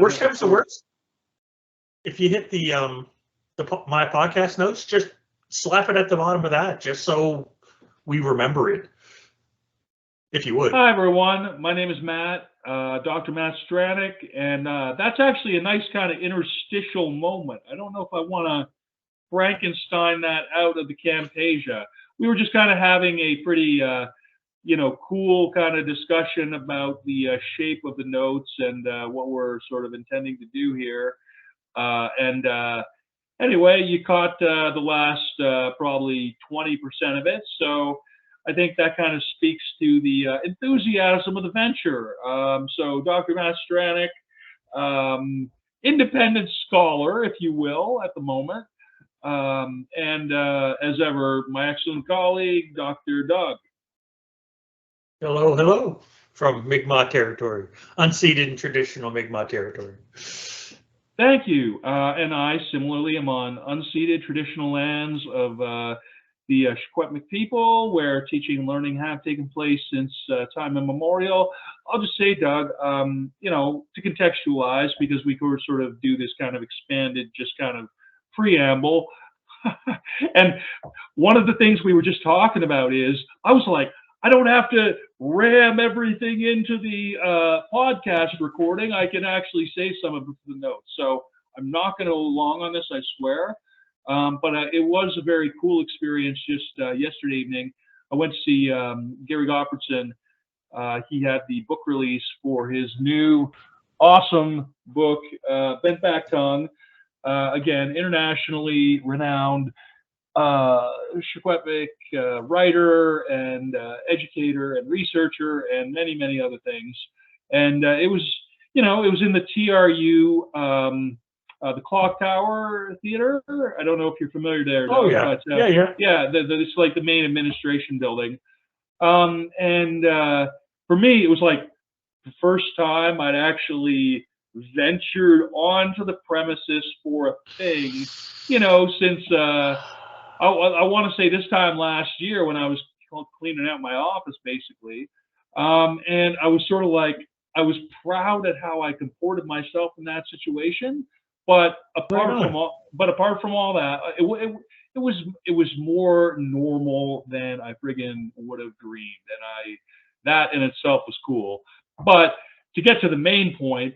Worst comes to worst, if you hit my podcast notes, just slap it at the bottom of that, just so we remember it, if you would. Hi, everyone. My name is Matt, Dr. Matt Stranik, and that's actually a nice kind of interstitial moment. I don't know if I want to Frankenstein that out of the Camtasia. We were just kind of having a pretty, cool kind of discussion about the shape of the notes and what we're sort of intending to do here. Anyway, you caught the last probably 20% of it. So I think that kind of speaks to the enthusiasm of the venture. So Dr. Matt Stranik, independent scholar, if you will, at the moment. And as ever, my excellent colleague, Dr. Doug. Hello, hello, from Mi'kmaq territory, unceded and traditional Mi'kmaq territory. Thank you. And I similarly am on unceded traditional lands of the Secwepemc people, where teaching and learning have taken place since time immemorial. I'll just say, Doug, to contextualize, because we could sort of do this kind of expanded, just kind of preamble. And one of the things we were just talking about is, I was like, I don't have to ram everything into the podcast recording. I can actually say some of the notes. So I'm not going to go long on this, I swear. But it was a very cool experience just yesterday evening. I went to see Gary Gottfredson. He had the book release for his new awesome book, Bent Back Tongue. Again, internationally renowned Secwepemc writer and educator and researcher and many, many other things. And it was in the TRU, the Clock Tower Theater. I don't know if you're familiar there. Oh, yeah. But, Yeah. It's like the main administration building. And for me, it was like the first time I'd actually ventured onto the premises for a thing, since I want to say this time last year when I was cleaning out my office, basically. And I was sort of like, I was proud at how I comported myself in that situation. But apart from all that, it was more normal than I friggin' would have dreamed, and that in itself was cool. But to get to the main point,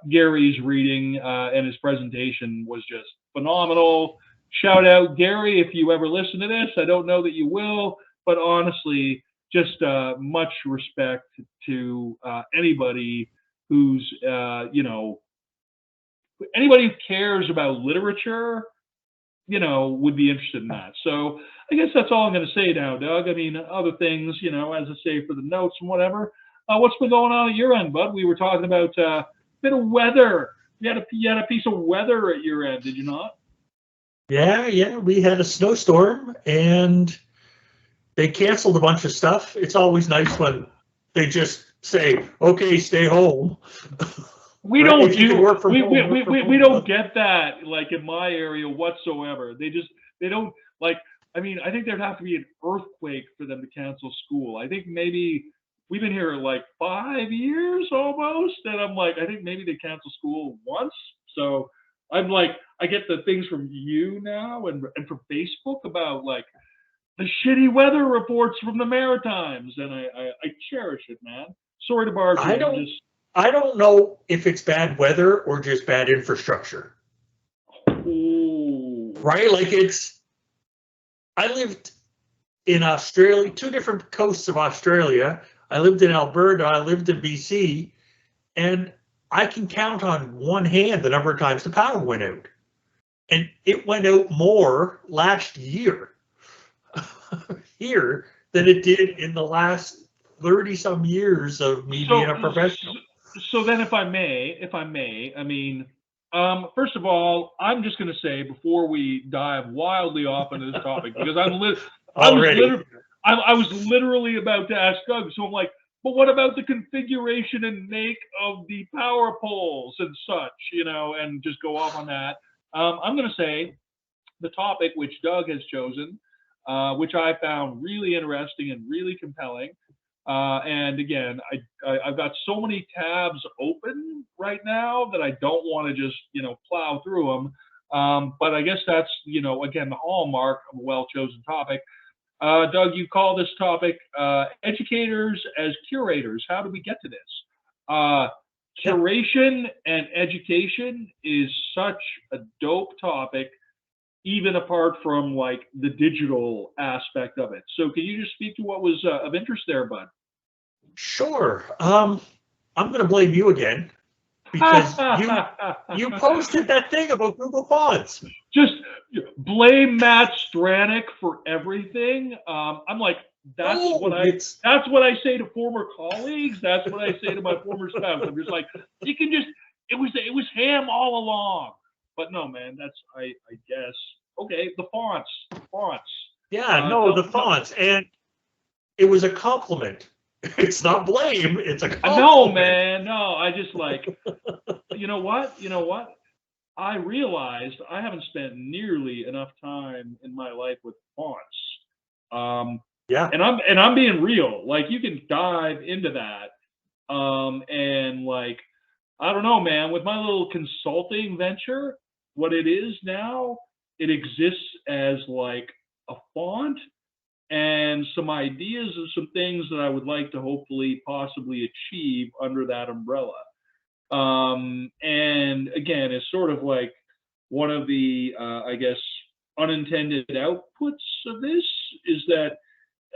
Gary's reading and his presentation was just phenomenal. Shout out, Gary, if you ever listen to this. I don't know that you will, but honestly, just much respect to anybody who's, anybody who cares about literature, would be interested in that. So I guess that's all I'm going to say now, Doug. I mean, other things, as I say, for the notes and whatever. What's been going on at your end, bud? We were talking about a bit of weather. You had a piece of weather at your end, did you not? Yeah. We had a snowstorm, and they canceled a bunch of stuff. It's always nice when they just say, "Okay, stay home." We don't we don't get that like in my area whatsoever. They don't like. I mean, I think there'd have to be an earthquake for them to cancel school. I think maybe. We've been here like 5 years almost, and I'm like, I think maybe they cancel school once. So I'm like, I get the things from you now and from Facebook about like the shitty weather reports from the Maritimes, and I cherish it, man. Sorry to barge in. I don't know if it's bad weather or just bad infrastructure. Ooh. Right? Like I lived in Australia, 2 different coasts of Australia. I lived in Alberta, I lived in BC, and I can count on one hand the number of times the power went out. And it went out more last year here than it did in the last 30-some years of me being a professional. So then if I may, I mean, first of all, I'm just going to say before we dive wildly off into this topic, because I was literally about to ask Doug, so I'm like, but what about the configuration and make of the power poles and such, and just go off on that. I'm going to say the topic which Doug has chosen, which I found really interesting and really compelling, And again, I've got so many tabs open right now that I don't want to just, plow through them. But I guess that's, again, the hallmark of a well-chosen topic. Doug, you call this topic educators as curators. How do we get to this? Curation and education is such a dope topic, even apart from like the digital aspect of it. So can you just speak to what was of interest there, bud? Sure. I'm going to blame you again because you posted that thing about Google Fonts. Just blame Matt Stranik for everything. I'm like, that's what I say to former colleagues. That's what I say to my former spouse. I'm just like, you can just, it was ham all along. But no, man, that's I guess okay. The fonts. Yeah, the fonts, and it was a compliment. It's not blame. It's a compliment. No, man, no. I just like, you know what? I realized I haven't spent nearly enough time in my life with fonts. Yeah. And I'm being real. Like you can dive into that. And like, I don't know, man, with my little consulting venture, what it is now, it exists as like a font and some ideas of some things that I would like to hopefully possibly achieve under that umbrella. And again, it's sort of like one of the, I guess, unintended outputs of this is that,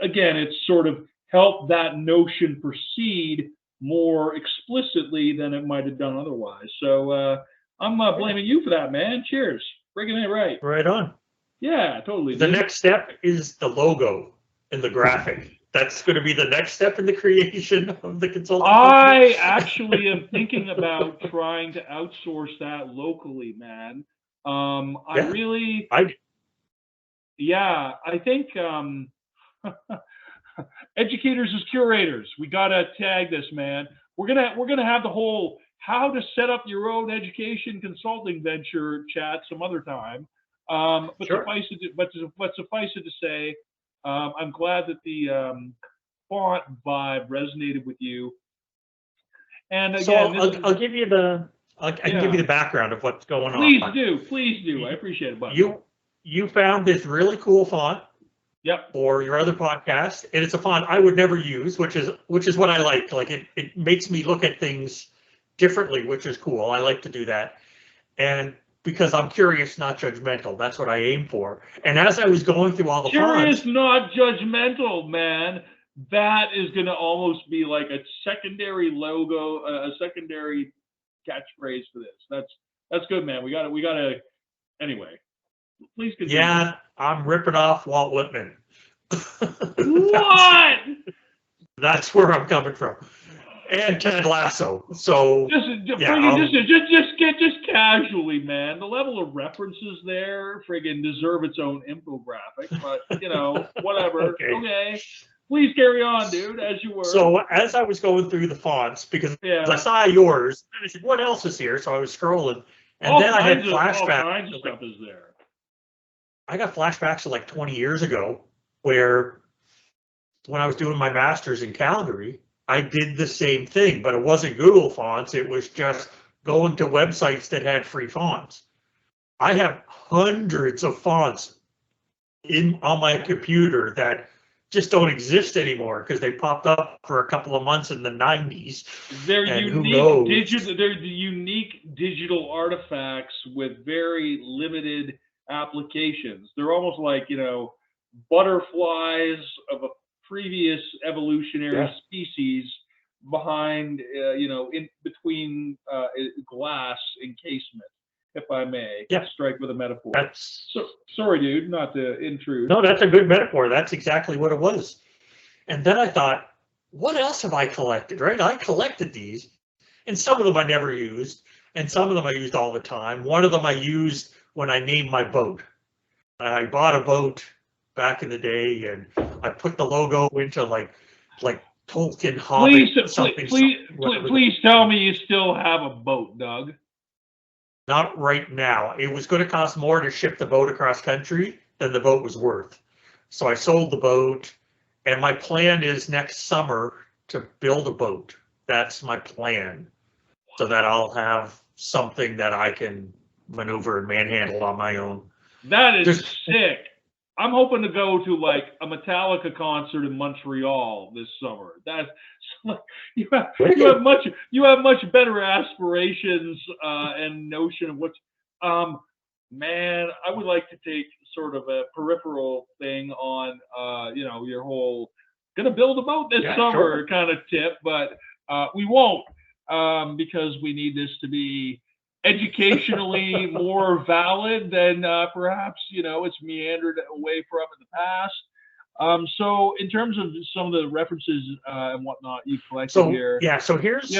again, it's sort of helped that notion proceed more explicitly than it might have done otherwise. So I'm blaming you for that, man. Cheers. Breaking it right. Right on. Yeah, totally. The next step is the logo and the graphic. That's going to be the next step in the creation of the consulting company. I actually am thinking about trying to outsource that locally, man. I think educators as curators. We gotta tag this, man. We're gonna have the whole how to set up your own education consulting venture chat some other time. But sure. suffice it to say, I'm glad that the font vibe resonated with you. And again, so I'll give you I can give you the background of what's going on. Please do. I appreciate it, buddy. You found this really cool font. Yep. For your other podcast, and it's a font I would never use, which is what I like. Like it makes me look at things differently, which is cool. I like to do that, and because I'm curious, not judgmental. That's what I aim for. And as I was going through all the curious, fonts, not judgmental, man. That is going to almost be like a secondary logo, a secondary catchphrase for this. That's good, man. We got to. Anyway, please continue. Yeah, I'm ripping off Walt Whitman. What? That's where I'm coming from. And Ted Lasso. So just casually, man. The level of references there friggin' deserve its own infographic, but whatever. Okay. Please carry on, dude, as you were. So as I was going through the fonts, because I saw yours, I said, what else is here? So I was scrolling. And then I had flashbacks. All kinds of stuff is there. I got flashbacks to like 20 years ago where when I was doing my master's in Calgary, I did the same thing, but it wasn't Google Fonts. It was just going to websites that had free fonts. I have hundreds of fonts on my computer that just don't exist anymore because they popped up for a couple of months in the 90s. They're unique digital artifacts with very limited applications. They're almost like, butterflies of a previous evolutionary species behind, in between glass encasement, if I may strike with a metaphor. Sorry, dude, not to intrude. No, that's a good metaphor. That's exactly what it was. And then I thought, what else have I collected, right? I collected these, and some of them I never used, and some of them I used all the time. One of them I used when I named my boat. I bought a boat back in the day, and I put the logo into like Tolkien Hobbit. Please tell me you still have a boat, Doug. Not right now. It was going to cost more to ship the boat across country than the boat was worth. So I sold the boat, And my plan is next summer to build a boat. That's my plan, so that I'll have something that I can maneuver and manhandle on my own. That is There's- sick. I'm hoping to go to like a Metallica concert in Montreal this summer. That's you have much better aspirations and notion of what's man, I would like to take sort of a peripheral thing on your whole gonna build a boat this summer kind of tip, but we won't because we need this to be educationally more valid than perhaps it's meandered away from in the past. So in terms of some of the references and whatnot you collected here. Yeah, so here's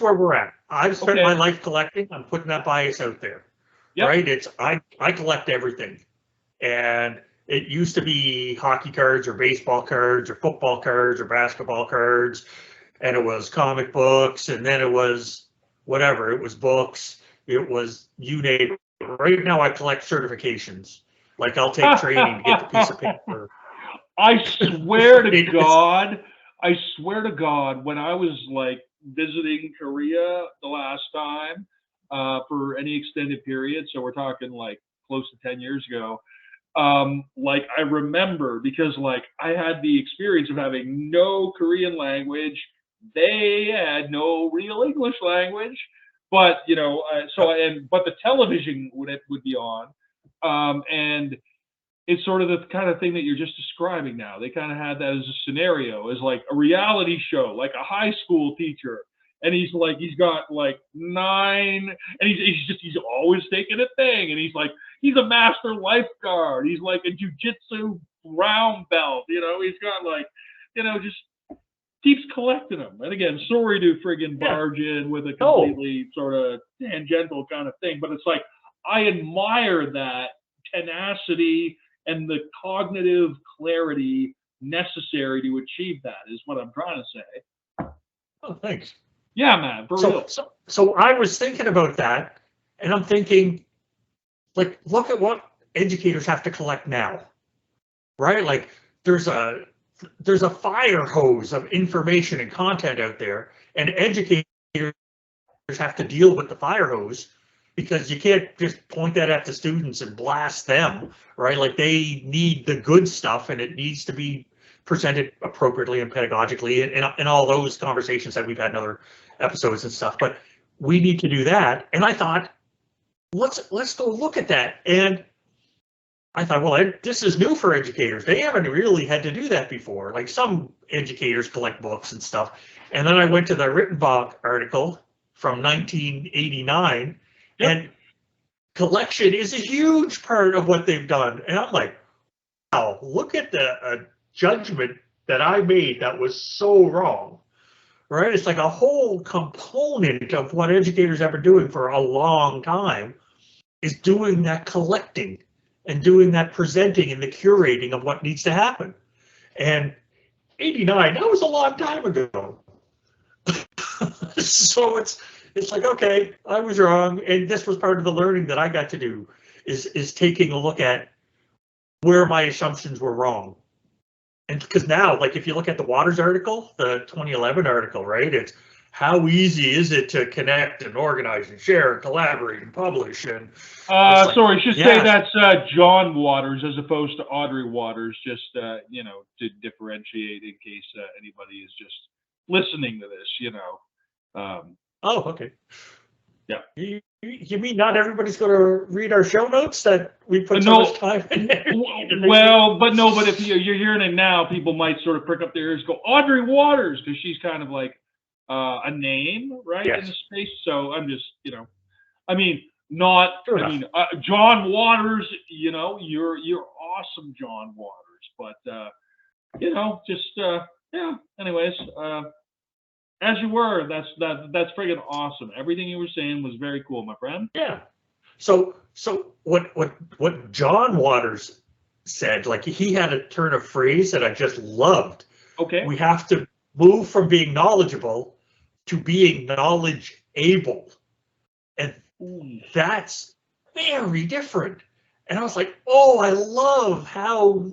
where we're at. I've spent my life collecting. I'm putting that bias out there. Yep. Right? I collect everything. And it used to be hockey cards or baseball cards or football cards or basketball cards, and it was comic books, and then it was whatever. It was books. It was you name it. Right now I collect certifications. Like I'll take training to get the piece of paper. I swear to God, when I was like visiting Korea the last time for any extended period, so we're talking like close to 10 years ago, like I remember because like I had the experience of having no Korean language. They had no real English language. But but the television would be on, and it's sort of the kind of thing that you're just describing now. They kind of had that as a scenario, as like a reality show, like a high school teacher, and he's got like 9, and he's always taking a thing, and he's a master lifeguard, he's like a jiu-jitsu brown belt, he's got like, just keeps collecting them. And again, sorry to friggin' barge in with a completely sort of tangential kind of thing, but it's like, I admire that tenacity and the cognitive clarity necessary to achieve that is what I'm trying to say. Oh, thanks. Yeah, man, for real. So I was thinking about that, and I'm thinking, like, look at what educators have to collect now, right? Like, there's a fire hose of information and content out there, and educators have to deal with the fire hose because you can't just point that at the students and blast them, right? Like they need the good stuff, and it needs to be presented appropriately and pedagogically, and all those conversations that we've had in other episodes and stuff. But we need to do that. And I thought, let's go look at that. And I thought, well, this is new for educators. They haven't really had to do that before. Like some educators collect books and stuff. And then I went to the Rittenbach article from 1989, and collection is a huge part of what they've done. And I'm like, wow, look at the judgment that I made that was so wrong, right? It's like a whole component of what educators have been doing for a long time is doing that collecting and doing that presenting and the curating of what needs to happen. And 89, that was a long time ago. So it's like, okay, I was wrong. And this was part of the learning that I got to do is taking a look at where my assumptions were wrong. And because now, like if you look at the Waters article, the 2011 article, right, it's how easy is it to connect and organize and share and collaborate and publish? And sorry, I should say that's John Waters as opposed to Audrey Waters, just to differentiate in case anybody is just listening to this, Oh, okay. Yeah. You mean not everybody's going to read our show notes that we put so much time in there? Well, but if you're hearing it now, people might sort of prick up their ears and go, Audrey Waters, because she's kind of like a name, right, in the space. So I'm just, John Waters, you're awesome, John Waters, but anyways, as you were, that's friggin' awesome. Everything you were saying was very cool, my friend. Yeah. So what John Waters said, like he had a turn of phrase that I just loved. Okay. We have to move from being knowledgeable to being knowledge able. And that's very different. And I was like, oh, I love how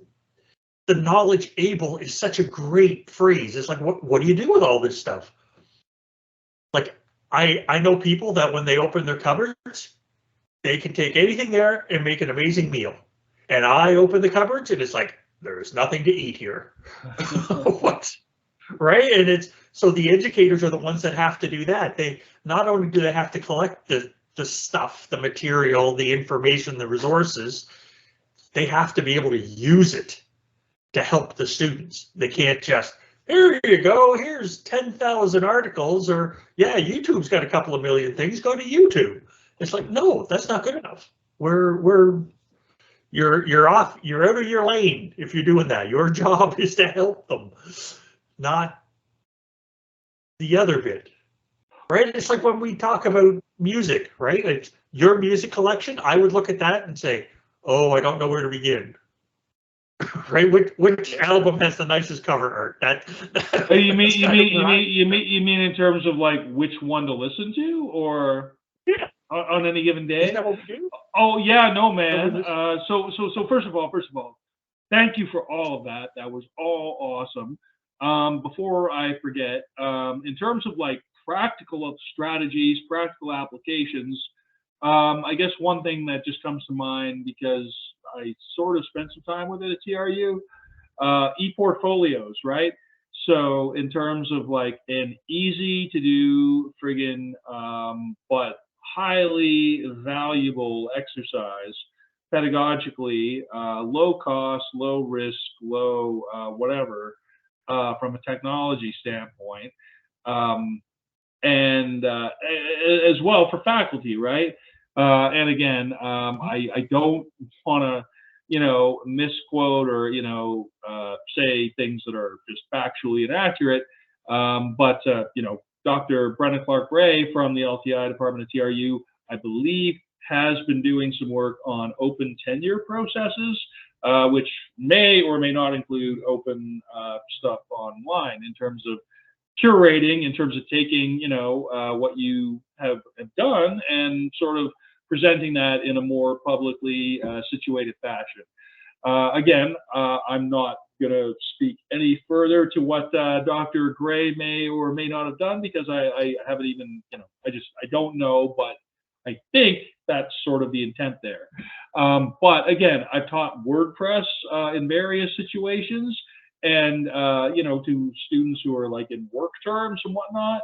the knowledge able is such a great phrase. It's like, what do you do with all this stuff? Like, I know people that when they open their cupboards, they can take anything there and make an amazing meal. And I open the cupboards and it's like, there's nothing to eat here. What? Right? And it's, so the educators are the ones that have to do that. They not only do they have to collect the stuff, the material, the information, the resources, they have to be able to use it to help the students. They can't just, here you go, here's 10,000 articles, or yeah, YouTube's got a couple of million things, go to YouTube. It's like, no, that's not good enough. You're out of your lane if you're doing that. Your job is to help them, not the other bit. Right? It's like when we talk about music, right? It's your music collection, I would look at that and say, oh, I don't know where to begin. Right? Which album has the nicest cover art? You mean in terms of like which one to listen to, or yeah, on any given day? Isn't that what we do? Oh yeah, no man. So first of all, thank you for all of that. That was all awesome. Before I forget, in terms of like practical strategies, practical applications, I guess one thing that just comes to mind, because I sort of spent some time with it at TRU, e-portfolios, right? So in terms of like an easy to do friggin' but highly valuable exercise pedagogically, low cost, low risk, low whatever, from a technology standpoint, and as well for faculty, right? And again, I don't want to, misquote or, say things that are just factually inaccurate. But Dr. Brenna Clark-Ray from the LTI department at TRU, I believe, has been doing some work on open tenure processes, which may or may not include open stuff online in terms of curating, in terms of taking, what you have done and sort of presenting that in a more publicly situated fashion. Again, I'm not going to speak any further to what Dr. Gray may or may not have done, because I haven't even, I don't know, but I think that's sort of the intent there. But again, I've taught WordPress in various situations, and to students who are like in work terms and whatnot,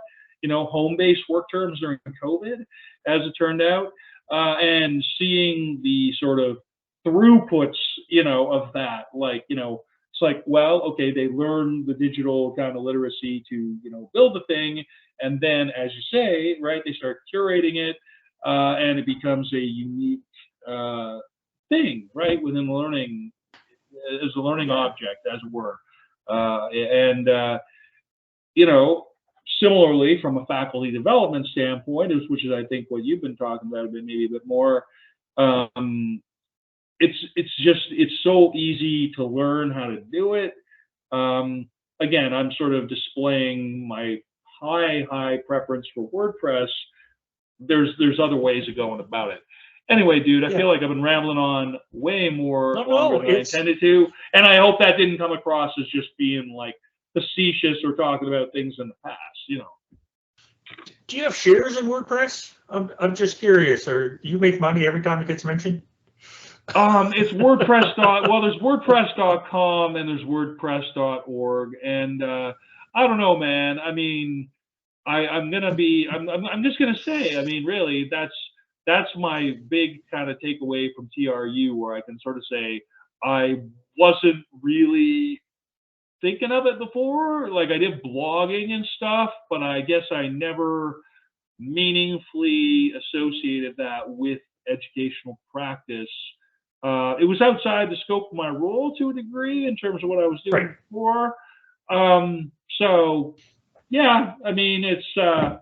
home-based work terms during COVID, as it turned out, and seeing the sort of throughputs, of that, like, it's like, well, okay, they learn the digital kind of literacy to, build the thing, and then, as you say, right, they start curating it, and it becomes a unique thing, right, within the learning, as a learning object, as it were. Similarly, from a faculty development standpoint, which is, I think, what you've been talking about, maybe a bit more, it's so easy to learn how to do it. Again, I'm sort of displaying my high preference for WordPress. There's other ways of going about it. Anyway, dude, I feel like I've been rambling on way more longer than I intended to, and I hope that didn't come across as just being like facetious or talking about things in the past, Do you have shares in WordPress? I'm just curious. Or do you make money every time it gets mentioned? It's WordPress. Well, there's WordPress.com and there's WordPress.org, and I don't know, man. I mean, I'm just gonna say, I mean, really, that's my big kind of takeaway from TRU, where I can sort of say I wasn't really thinking of it before. Like, I did blogging and stuff, but I guess I never meaningfully associated that with educational practice. It was outside the scope of my role to a degree in terms of what I was doing before. So yeah, I mean, it's a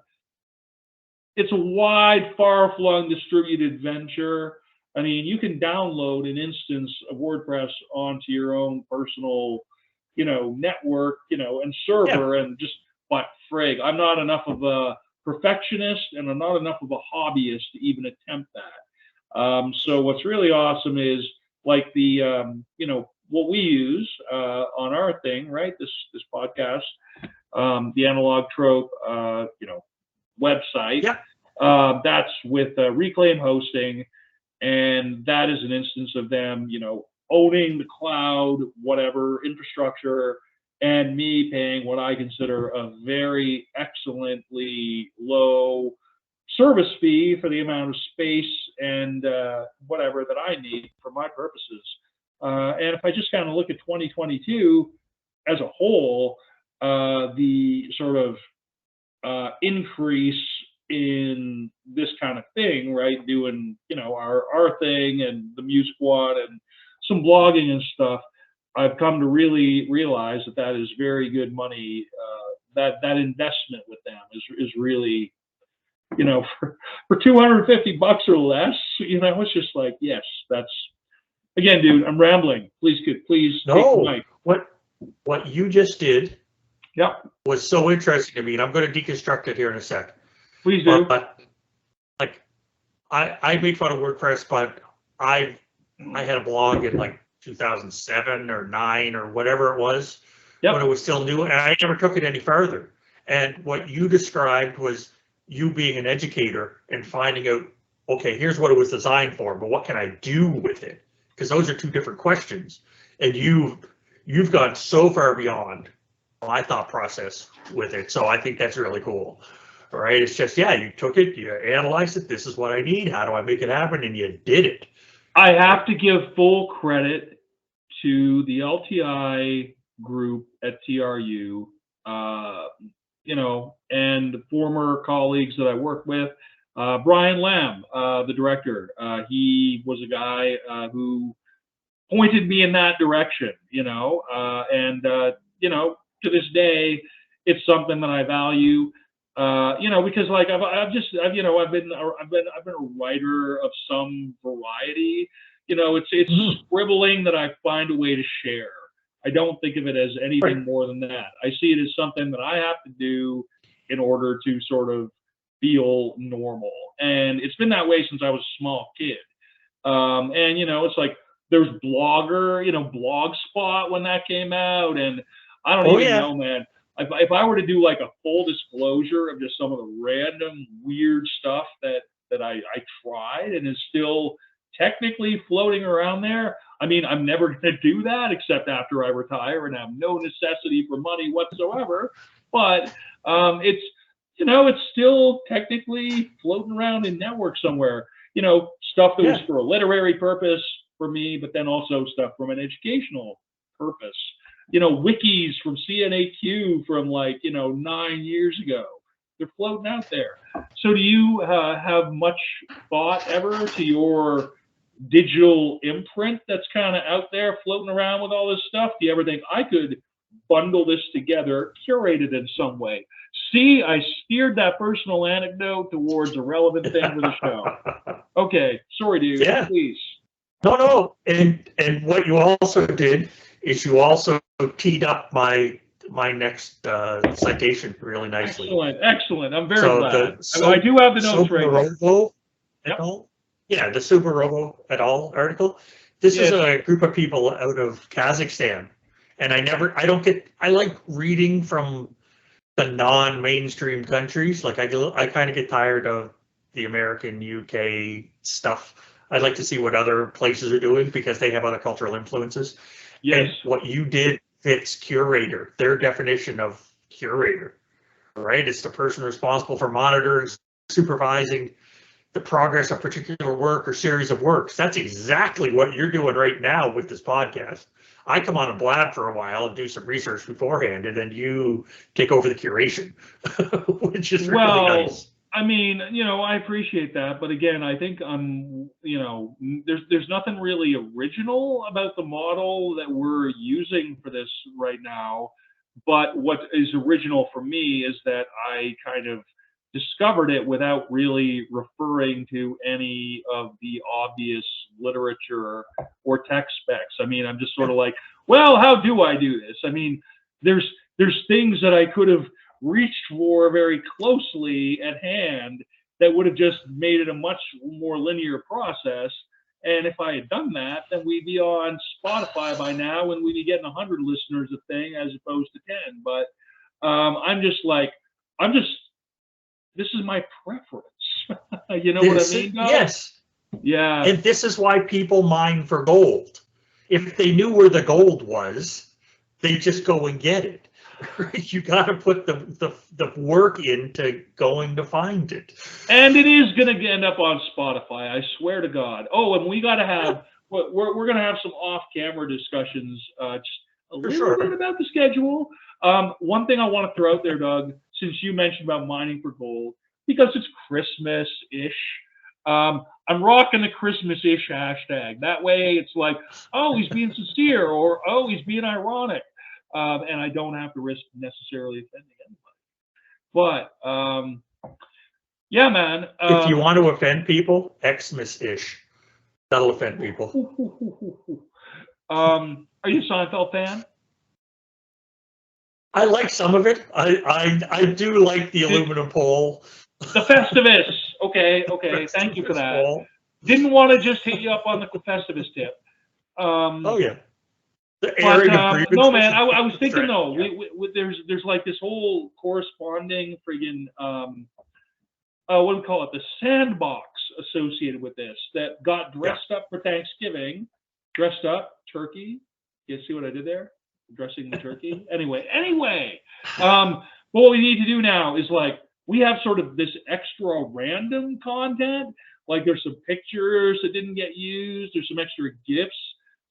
wide, far-flung, distributed venture. I mean, you can download an instance of WordPress onto your own personal, network, and server, and just, but frig, I'm not enough of a perfectionist, and I'm not enough of a hobbyist to even attempt that. So what's really awesome is like the, what we use on our thing, right? This podcast, the Analog Trope, website. Yeah. That's with Reclaim Hosting, and that is an instance of them, owning the cloud, whatever infrastructure, and me paying what I consider a very excellently low service fee for the amount of space and whatever that I need for my purposes. And if I just kind of look at 2022 as a whole, the sort of increase in this kind of thing, right? Doing, our thing and the Muse Squad and some blogging and stuff, I've come to really realize that is very good money. That investment with them is really, for $250 or less, it's just like, yes, that's, again, dude, I'm rambling. Please take the mic. What you just did was so interesting to me, and I'm going to deconstruct it here in a sec. Please do. But like, I made fun of WordPress, but I had a blog in like 2007 or 9 or whatever it was when it was still new, and I never took it any further. And what you described was you being an educator and finding out, okay, here's what it was designed for, but what can I do with it? Because those are two different questions, and you've gone so far beyond my thought process with it. So I think that's really cool. All right, it's just, you took it, you analyzed it. This is what I need. How do I make it happen? And you did it. I have to give full credit to the LTI group at TRU, and the former colleagues that I worked with. Brian Lamb, the director, he was a guy who pointed me in that direction, and to this day, it's something that I value. Because like I've been a writer of some variety. It's scribbling that I find a way to share. I don't think of it as anything more than that. I see it as something that I have to do in order to sort of feel normal. And it's been that way since I was a small kid. And it's like there's Blogger, Blogspot when that came out, and I don't even know, man. If I were to do like a full disclosure of just some of the random weird stuff that I tried and is still technically floating around there, I mean, I'm never going to do that except after I retire and have no necessity for money whatsoever. But it's still technically floating around in network somewhere. Stuff that was for a literary purpose for me, but then also stuff from an educational purpose. Wikis from CNAQ from 9 years ago. They're floating out there. So do you have much thought ever to your digital imprint that's kind of out there floating around with all this stuff? Do you ever think I could bundle this together, curate it in some way? See, I steered that personal anecdote towards a relevant thing for the show. Okay, sorry, dude. Yeah. Please. No. And what you also did is you also teed up my next citation really nicely. Excellent. I'm very glad. I do have the notes right now. The Subarovo et al. Article. This is a group of people out of Kazakhstan, and I like reading from the non-mainstream countries. Like I kind of get tired of the American, UK stuff. I'd like to see what other places are doing because they have other cultural influences. Yes. And what you did fits curator, their definition of curator, right? It's the person responsible for monitoring, supervising the progress of particular work or series of works. That's exactly what you're doing right now with this podcast. I come on and blab for a while and do some research beforehand, and then you take over the curation, which is really nice. I mean, I appreciate that, but again, I think there's nothing really original about the model that we're using for this right now. But what is original for me is that I kind of discovered it without really referring to any of the obvious literature or tech specs. I mean, I'm just sort of like, well, how do I do this? I mean, there's things that I could have reached for very closely at hand that would have just made it a much more linear process. And if I had done that, then we'd be on Spotify by now, and we'd be getting 100 listeners a thing as opposed to 10. But this is my preference. You know what I mean? Yes. Yeah. And this is why people mine for gold. If they knew where the gold was, they just go and get it. You got to put the work into going to find it. And it is going to end up on Spotify. I swear to God. Oh, and we got to have we're going to have some off-camera discussions, just a little bit about the schedule. One thing I want to throw out there, Doug, since you mentioned about mining for gold, because it's Christmas-ish. I'm rocking the Christmas-ish hashtag. That way, it's like, oh, he's being sincere, or oh, he's being ironic. And I don't have to risk necessarily offending anybody. But yeah, man. If you want to offend people, Xmas-ish. That'll offend people. Are you a Seinfeld fan? I like some of it. I do like the aluminum pole. The Festivus. Okay. Thank you for that. Pole. Didn't want to just hit you up on the Festivus tip. Oh yeah. No, man. I was thinking though. There's like this whole corresponding friggin' what do we call it? The sandbox associated with this that got dressed up for Thanksgiving. Dressed up turkey. You see what I did there? Dressing the turkey. Anyway. What we need to do now is like we have sort of this extra random content. Like there's some pictures that didn't get used. There's some extra gifts.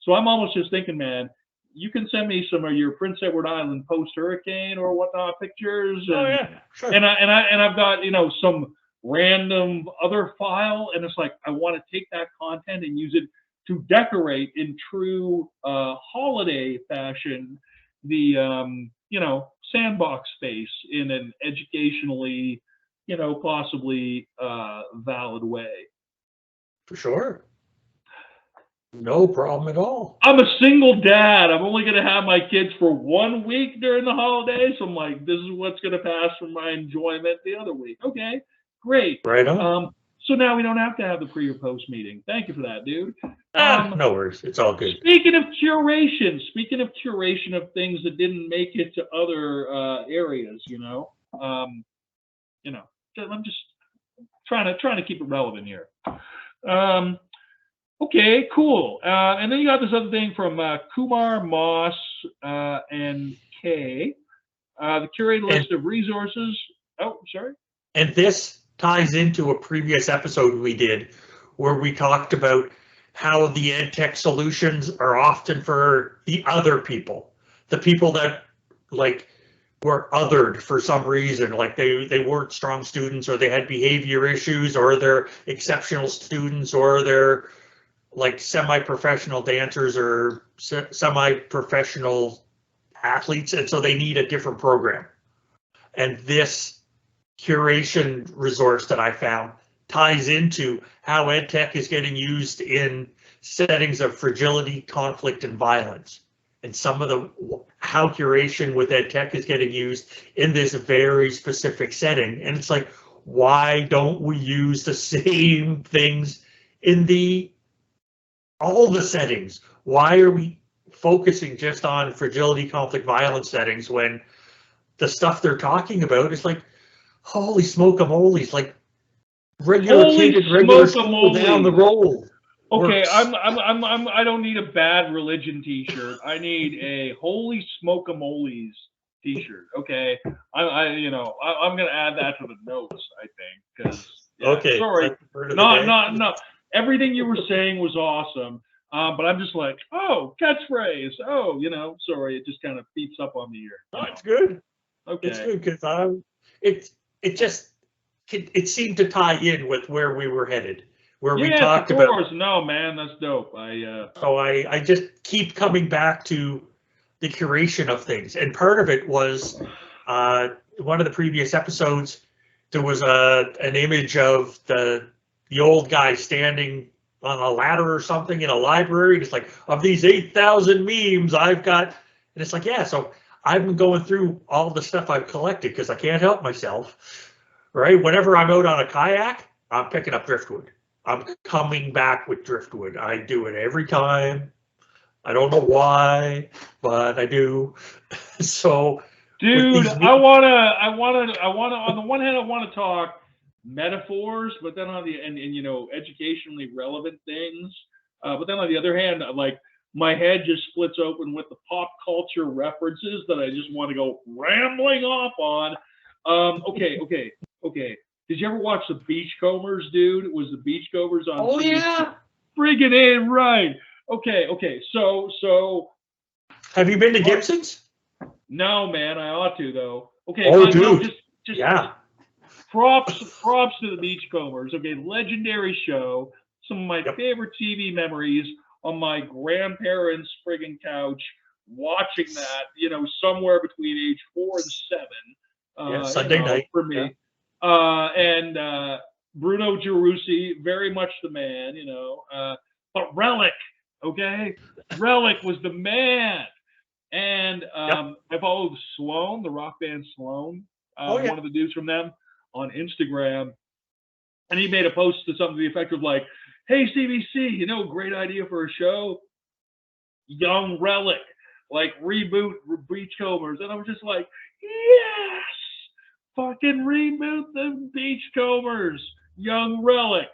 So I'm almost just thinking, man, you can send me some of your Prince Edward Island post-hurricane or whatnot pictures. And, oh yeah, sure. And I've got some random other file, and it's like I want to take that content and use it to decorate in true holiday fashion the sandbox space in an educationally possibly valid way. For sure. No problem at all. I'm a single dad. I'm only going to have my kids for 1 week during the holidays. So I'm like, this is what's going to pass for my enjoyment the other week. Okay, great. Right on. So now we don't have to have the pre or post meeting. Thank you for that, dude. No worries. It's all good. Speaking of curation of things that didn't make it to other areas, I'm just trying to keep it relevant here. Okay, cool. And then you got this other thing from Kumar, Moss, and Kay. The curated list of resources. Oh, sorry. And this ties into a previous episode we did where we talked about how the EdTech solutions are often for the other people, the people that like were othered for some reason, like they weren't strong students, or they had behavior issues, or they're exceptional students, or they're like semi-professional dancers or semi-professional athletes, and so they need a different program. And this curation resource that I found ties into how EdTech is getting used in settings of fragility, conflict, and violence, and some of how curation with EdTech is getting used in this very specific setting. And it's like, why don't we use the same things in all the settings? Why are we focusing just on fragility, conflict, violence settings when the stuff they're talking about is like, holy smoke-a-molies, like regular school down the road. Okay, I don't need a bad religion T-shirt. I need a holy smoke-a-molies T-shirt. Okay, I'm gonna add that to the notes. I think because okay, sorry, no. Everything you were saying was awesome, but I'm just like, oh, catchphrase. Oh, sorry, it just kind of beeps up on the ear. Oh, it's good. Okay, it's good because it seemed to tie in with where we were headed, where we talked of about. Course. No, man, that's dope. So I just keep coming back to the curation of things, and part of it was one of the previous episodes. There was an image of the old guy standing on a ladder or something in a library. It's like, of these 8,000 memes I've got, and it's like, yeah, so I've been going through all the stuff I've collected because I can't help myself, right? Whenever I'm out on a kayak, I'm picking up driftwood. I'm coming back with driftwood. I do it every time. I don't know why, but I do. So with Dude, these I new, wanna, on the one hand, I want to talk metaphors, but then on the, and you know, educationally relevant things. But then on the other hand, like, my head just splits open with the pop culture references that I just want to go rambling off on. Okay. Did you ever watch the Beachcombers, dude? It was the Beachcombers on oh CBC. yeah. Friggin' A, right. Okay. So Have you been to Gibson's? no, man, I ought to though. Okay, Oh, no, dude. just Yeah. props to the Beachcombers. Okay, legendary show. Some of my Yep. favorite TV memories on my grandparents' friggin' couch, watching that. You know, somewhere between age 4 and 7. Yeah. Sunday night. For me. And Bruno Gerussi, very much the man. You know, but Relic, okay, Relic was the man. And Yep. I followed Sloan, the rock band Sloan, Oh yeah. one of the dudes from them, on Instagram, and he made a post to something to the effect of like, "Hey CBC, you know, great idea for a show, Young Relic, like reboot Beachcombers," and I was just like, "Yes, fucking reboot the Beachcombers, Young Relic."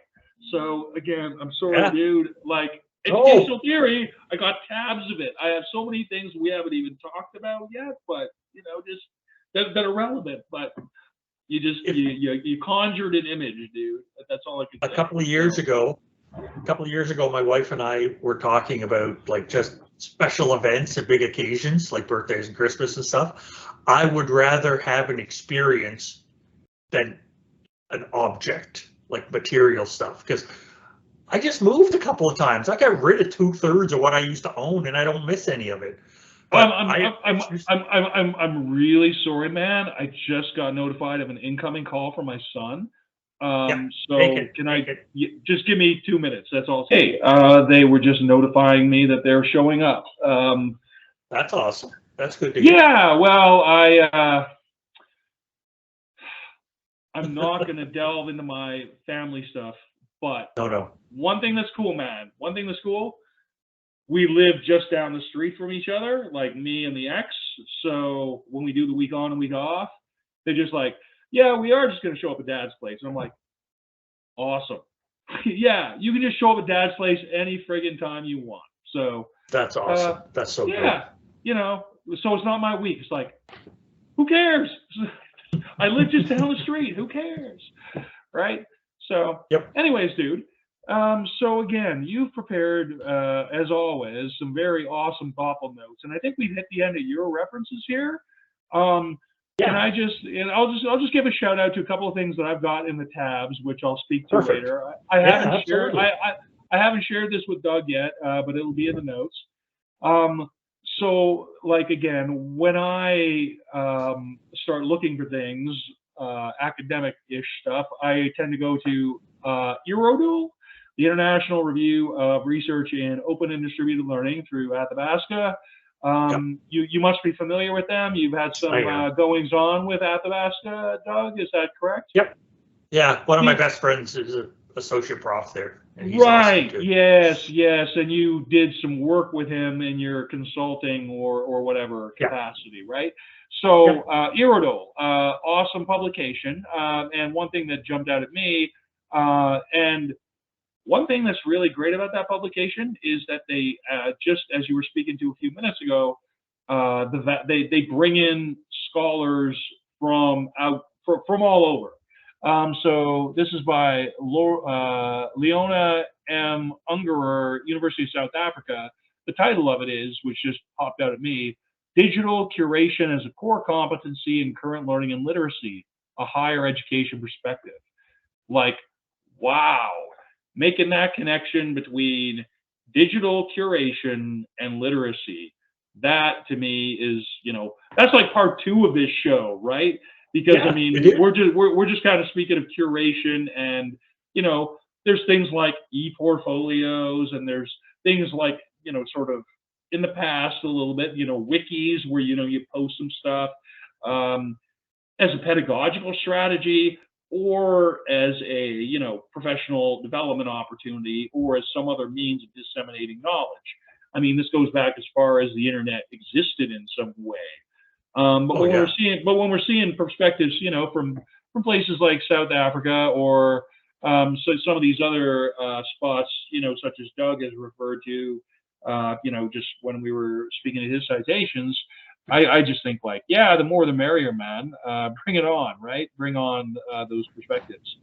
So again, I'm sorry, Yeah. dude. Like, No. educational theory, I got tabs of it. I have so many things we haven't even talked about yet, but you know, just that are relevant. But you just If you conjured an image, dude. That's all I could a say. couple of years ago, my wife and I were talking about like just special events and big occasions like birthdays and Christmas and stuff. I would rather have an experience than an object, like material stuff, because I just moved a couple of times. I got rid of 2/3 of what I used to own, and I don't miss any of it. But I'm really sorry, man. I just got notified of an incoming call from my son. yeah, So can I take it. just give me 2 minutes? That's all. Hey, they were just notifying me that they're showing up. That's awesome. That's good to hear. Yeah, well, I'm not going to delve into my family stuff, but No. one thing that's cool, man. One thing that's cool. We live just down the street from each other, like me and the ex. So when we do the week on and week off, they're just like, "Yeah, we are just going to show up at Dad's place." And I'm like, "Awesome." Yeah, you can just show up at Dad's place any friggin' time you want. So That's awesome. That's so yeah, you know, so it's not my week. It's like, who cares? I live just down the street. Who cares? Right? So, Yep. anyways, dude. So again, you've prepared, as always, some very awesome, thoughtful notes, and I think we've hit the end of your references here. Can I just, and I'll just give a shout out to a couple of things that I've got in the tabs, which I'll speak to Perfect. later. I haven't shared, absolutely. I haven't shared this with Doug yet, but it'll be in the notes. So, like, again, when I start looking for things, academic-ish stuff, I tend to go to Eurodule, the International Review of Research in Open and Distributed Learning through Athabasca. You must be familiar with them. You've had some goings on with Athabasca, Doug. Is that correct? Yep. Yeah, one of my best friends is an associate prof there, and he's Right. awesome too. Yes, and you did some work with him in your consulting or whatever capacity, right? So Eurodule, awesome publication, and one thing that jumped out at me, and one thing that's really great about that publication is that they, just as you were speaking to a few minutes ago, they bring in scholars from all over. So this is by Leona M. Ungerer, University of South Africa. The title of it is, which just popped out at me, Digital Curation as a Core Competency in Current Learning and Literacy, a Higher Education Perspective. Like, wow. Making that connection between digital curation and literacy. That to me is, that's like part 2 of this show, right? Because I mean, we're just kind of speaking of curation, and there's things like e-portfolios, and there's things like sort of in the past a little bit, wikis where you post some stuff as a pedagogical strategy. or as a, you know, professional development opportunity, or as some other means of disseminating knowledge. I mean, this goes back as far as the internet existed in some way. But when we're seeing perspectives, you know, from places like South Africa, or so some of these other spots, you know, such as Doug has referred to, you know, just when we were speaking of his citations, I just think, like, yeah, the more the merrier, man. Bring it on, right? Bring on those perspectives.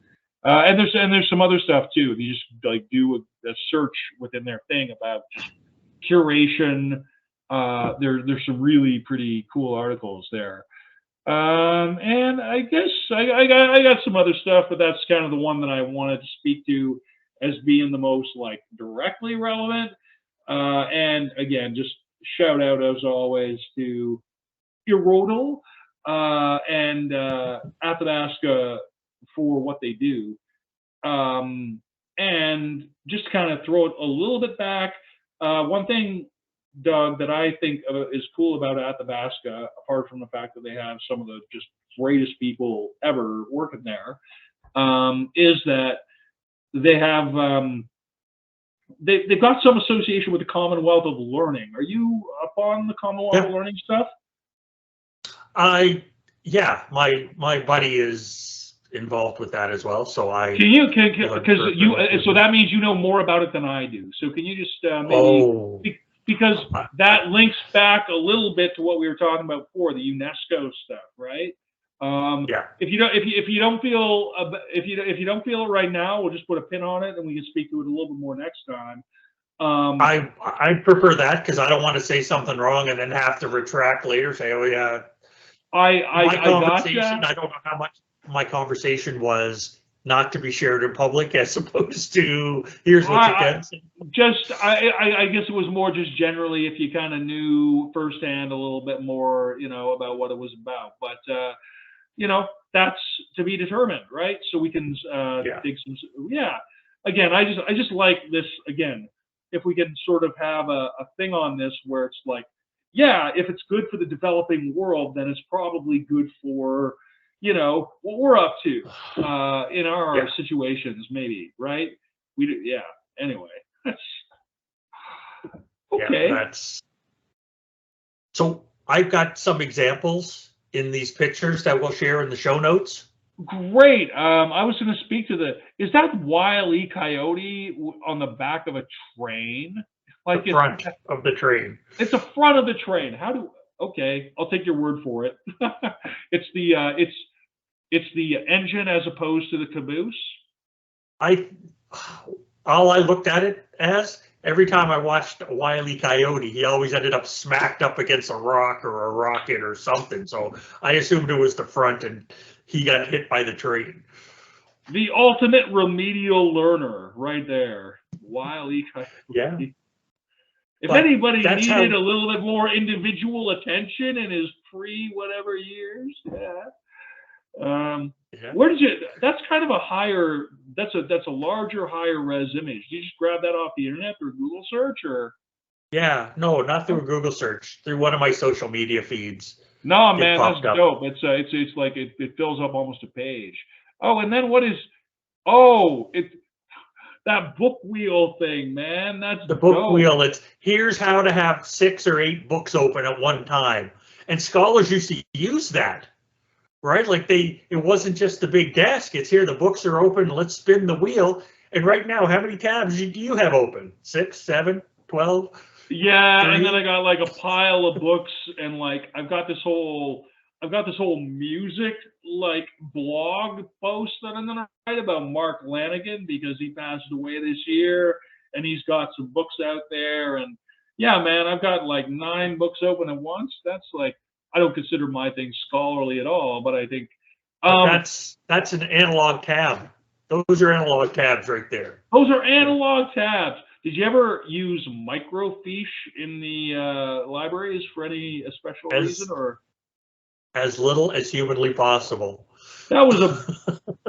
And there's some other stuff too. If you just like do a search within their thing about just curation, there's some really pretty cool articles there. And I guess I got some other stuff, but that's kind of the one that I wanted to speak to as being the most, like, directly relevant. And again, just shout out as always to Erodal and Athabasca for what they do. And just kind of throw it a little bit back. One thing, Doug, that I think is cool about Athabasca, apart from the fact that they have some of the just greatest people ever working there, is that they have they've got some association with the Commonwealth of Learning. Are you up on the Commonwealth of Learning stuff? Yeah, my buddy is involved with that as well. So so that means you know more about it than I do. So can you just maybe because that links back a little bit to what we were talking about before, the UNESCO stuff, right? If you don't feel it right now, we'll just put a pin on it and we can speak to it a little bit more next time. I prefer that, because I don't want to say something wrong and then have to retract later. Say, oh yeah. I don't know how much my conversation was not to be shared in public, as opposed to here's what you can say. I guess it was more just generally if you kind of knew firsthand a little bit more, you know, about what it was about. But you know, that's to be determined, right? So we can dig some. Yeah. Again, I just like this. Again, if we can sort of have a thing on this where it's like, yeah, if it's good for the developing world, then it's probably good for, you know, what we're up to in our situations, maybe, right? We do, yeah. Anyway, okay. Yeah, so I've got some examples in these pictures that we'll share in the show notes. Great. I was going to speak to is that Wile E. Coyote on the back of a train? Like the front of the train. It's the front of the train. Okay, I'll take your word for it. It's the engine as opposed to the caboose. All I looked at it as, every time I watched a Wile E. Coyote, he always ended up smacked up against a rock or a rocket or something. So I assumed it was the front and he got hit by the train. The ultimate remedial learner right there. Wile E. Coyote. Yeah. If anybody needed a little bit more individual attention in his pre-whatever years, where did you? That's kind of a higher. That's a larger, higher res image. Did you just grab that off the internet through Google search, or? Yeah, no, not through a Google search. Through one of my social media feeds. No, man, that's dope. It's like it fills up almost a page. Oh, and then what is? Oh, that book wheel thing, man. That's the book dope. Wheel. It's here's how to have 6 or 8 books open at one time. And scholars used to use that, right? Like it wasn't just the big desk. It's here, the books are open. Let's spin the wheel. And right now, how many tabs do you have open? 6, 7, 12? Yeah, 3? And then I got like a pile of books, and like I've got this whole music like blog post that I'm gonna write about Mark Lanigan, because he passed away this year, and he's got some books out there. And yeah, man, I've got like 9 books open at once. That's like, I don't consider my thing scholarly at all, but I think that's an analog tab. Those are analog tabs right there. Those are analog tabs. Did you ever use microfiche in the libraries for any special reason, or? As little as humanly possible. That was a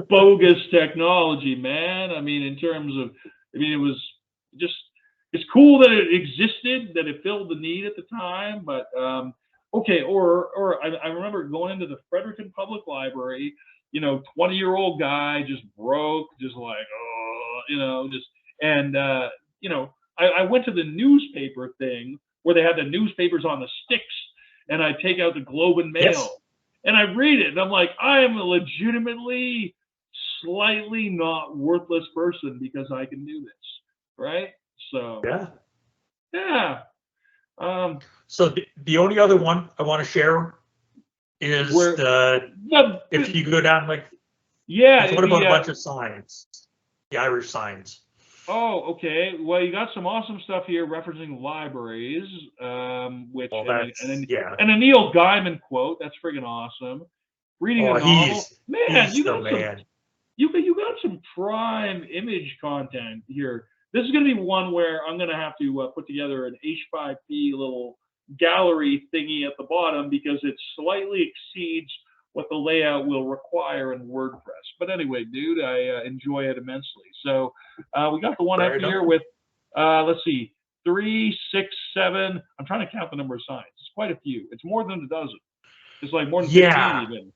bogus technology, man. I mean, in terms of, it was just, it's cool that it existed, that it filled the need at the time, but Okay, or I remember going into the Fredericton Public Library, 20-year-old guy, just broke, just like, oh, just, and, I went to the newspaper thing where they had the newspapers on the sticks, and I take out the Globe and Mail, Yes. and I read it, and I'm like, I am a legitimately slightly not worthless person because I can do this, right? So, Yeah. yeah. So the only other one I want to share is if you go down like, what about a bunch of signs, the Irish signs? Oh, okay. Well, you got some awesome stuff here referencing libraries, which and a Neil Gaiman quote. That's friggin' awesome. Reading a novel, man. You got some prime image content here. This is going to be one where I'm going to have to put together an H5P little gallery thingy at the bottom because it slightly exceeds what the layout will require in WordPress. But anyway, dude, I enjoy it immensely. So we got the one up here with, let's see, 3, 6, 7. I'm trying to count the number of signs. It's quite a few. It's more than a dozen. It's like more than 15 even.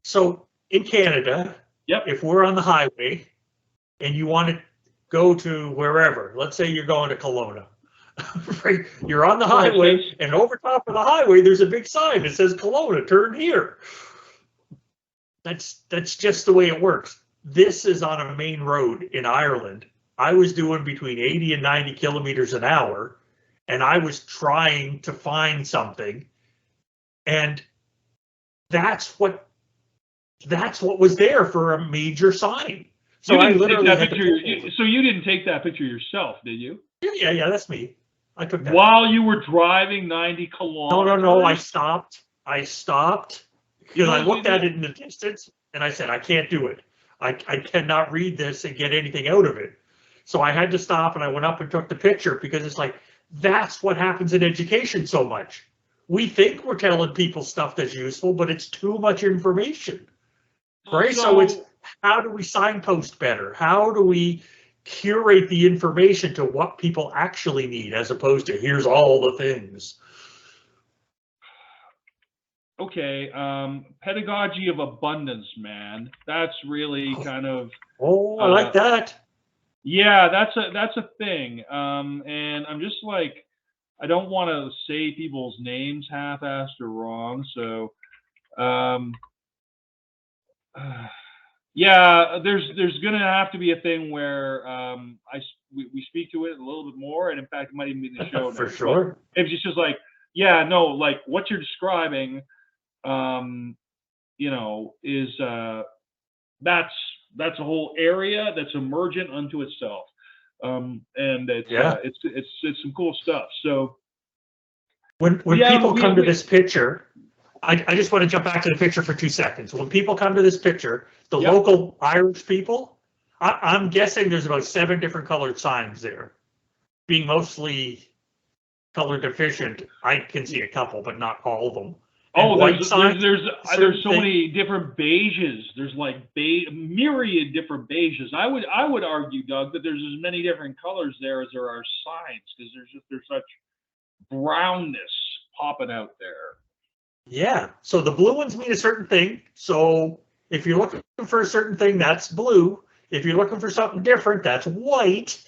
So in Canada, if we're on the highway and you want to go to wherever, let's say you're going to Kelowna, right? You're on the highway, and over top of the highway, there's a big sign that says Kelowna, turn here. That's just the way it works. This is on a main road in Ireland. I was doing between 80 and 90 kilometers an hour, and I was trying to find something, and that's what was there for a major sign. So I literally had to so you didn't take that picture yourself, did you? Yeah, that's me. I took that. While you were driving 90 kilometers? No, I stopped because I looked at it in the distance and I said, I can't do it. I cannot read this and get anything out of it. So I had to stop, and I went up and took the picture because it's like, that's what happens in education so much. We think we're telling people stuff that's useful, but it's too much information, right? So it's, how do we signpost better? How do we curate the information to what people actually need, as opposed to here's all the things? Okay, pedagogy of abundance, man. That's really kind of. Oh, I like that. Yeah, that's a thing. And I'm just like, I don't want to say people's names half-assed or wrong. So, yeah, there's gonna have to be a thing where we speak to it a little bit more, and in fact, it might even be in the show for sure. It's just like, yeah, no, like what you're describing, is that's a whole area that's emergent unto itself, and it's some cool stuff. So when people come to this picture, I just want to jump back to the picture for 2 seconds. When people come to this picture, the local Irish people, I'm guessing there's about 7 different colored signs there, being mostly color deficient. I can see a couple, but not all of them. There's so many different beiges. There's like myriad different beiges. I would argue, Doug, that there's as many different colors there as there are signs, because there's such brownness popping out there. Yeah. So the blue ones mean a certain thing. So if you're looking for a certain thing, that's blue. If you're looking for something different, that's white.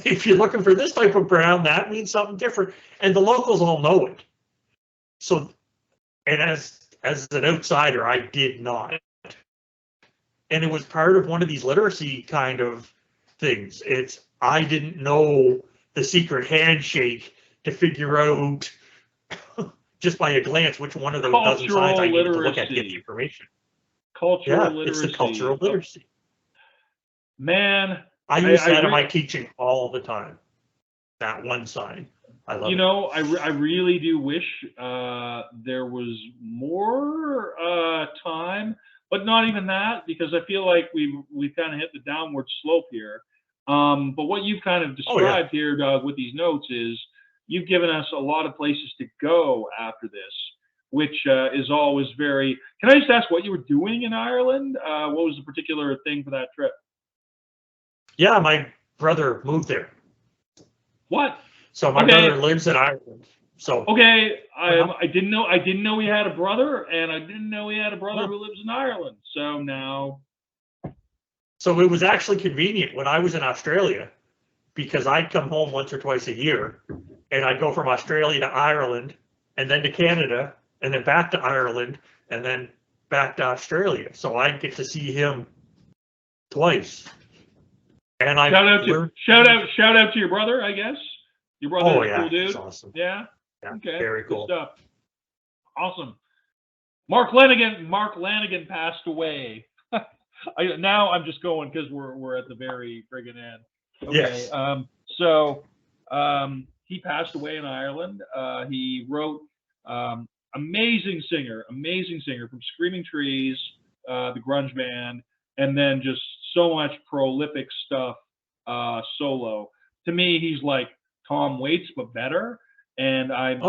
If you're looking for this type of brown, that means something different. And the locals all know it. So, and as an outsider, I did not. And it was part of one of these literacy kind of things. I didn't know the secret handshake to figure out just by a glance which one of those dozen signs I needed to look at to get the information. Cultural literacy. It's the cultural literacy. Man, I use that in my teaching all the time. That one sign. I love it. I really do wish there was more time, but not even that, because I feel like we've kind of hit the downward slope here. But what you've kind of described here, Doug, with these notes is you've given us a lot of places to go after this, which is always very. Can I just ask what you were doing in Ireland? What was the particular thing for that trip? Yeah, my brother moved there. What? So my brother lives in Ireland. So okay, I didn't know he had a brother, and I didn't know he had a brother who lives in Ireland. So now, so it was actually convenient when I was in Australia, because I'd come home once or twice a year, and I'd go from Australia to Ireland, and then to Canada, and then back to Ireland, and then back to Australia. So I'd get to see him twice. And I shout out to your brother, I guess. Your brother is a cool dude. He's awesome. Yeah. Yeah, Okay. very cool. Good stuff. Awesome. Mark Lanigan passed away. Now I'm just going because we're at the very friggin' end. Okay. Yes. So he passed away in Ireland. He wrote amazing singer from Screaming Trees, the grunge band, and then just so much prolific stuff solo. To me, he's like Tom Waits but better. And I'm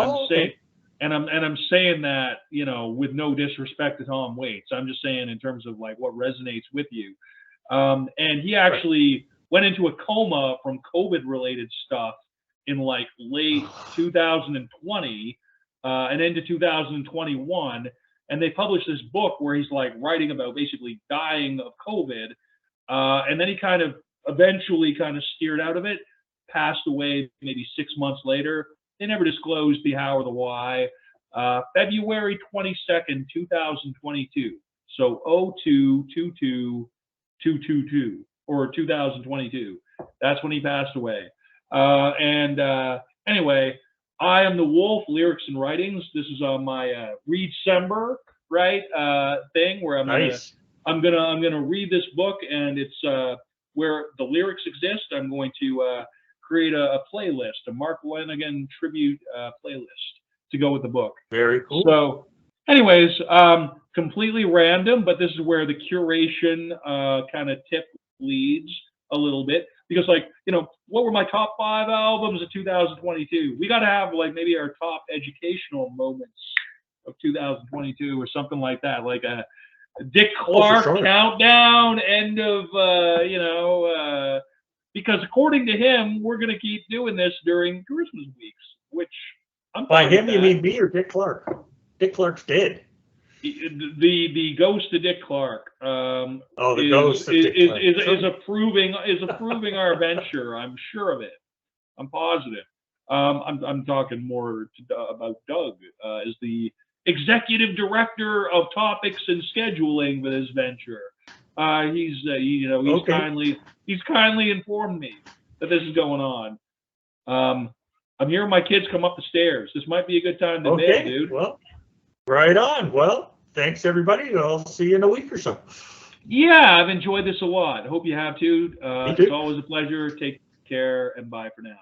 saying that, you know, with no disrespect to Tom Waits. I'm just saying in terms of like what resonates with you. And he actually went into a coma from COVID-related stuff in like late 2020 and into 2021. And they published this book where he's like writing about basically dying of COVID. And then he kind of eventually kind of steered out of it, passed away maybe 6 months later. They never disclosed the how or the why. February 22nd, 2022. So 02/22/222 or 2022. That's when he passed away. Anyway, I Am the Wolf, lyrics and writings. This is on my Readcember, right? Thing where I'm gonna read this book, and it's where the lyrics exist. I'm going to create a playlist, a Mark Lanigan tribute playlist to go with the book. Very cool. So anyways, completely random, but this is where the curation kind of tip leads a little bit, because like, you know, what were my top 5 albums of 2022? We got to have like maybe our top educational moments of 2022 or something like that, like a Dick Clark countdown, end of, because according to him, we're going to keep doing this during Christmas weeks, which I'm by him, you mean me or Dick Clark? Dick Clark's dead. The ghost of Dick Clark. The ghost of Dick Clark. is approving our venture. I'm sure of it. I'm positive. I'm talking more about Doug as the executive director of topics and scheduling with his venture. He's kindly informed me that this is going on. I'm hearing my kids come up the stairs. This might be a good time to bail, dude. Well, right on. Well, thanks everybody. I'll see you in a week or so. Yeah, I've enjoyed this a lot. I hope you have too. Me too. It's always a pleasure. Take care and bye for now.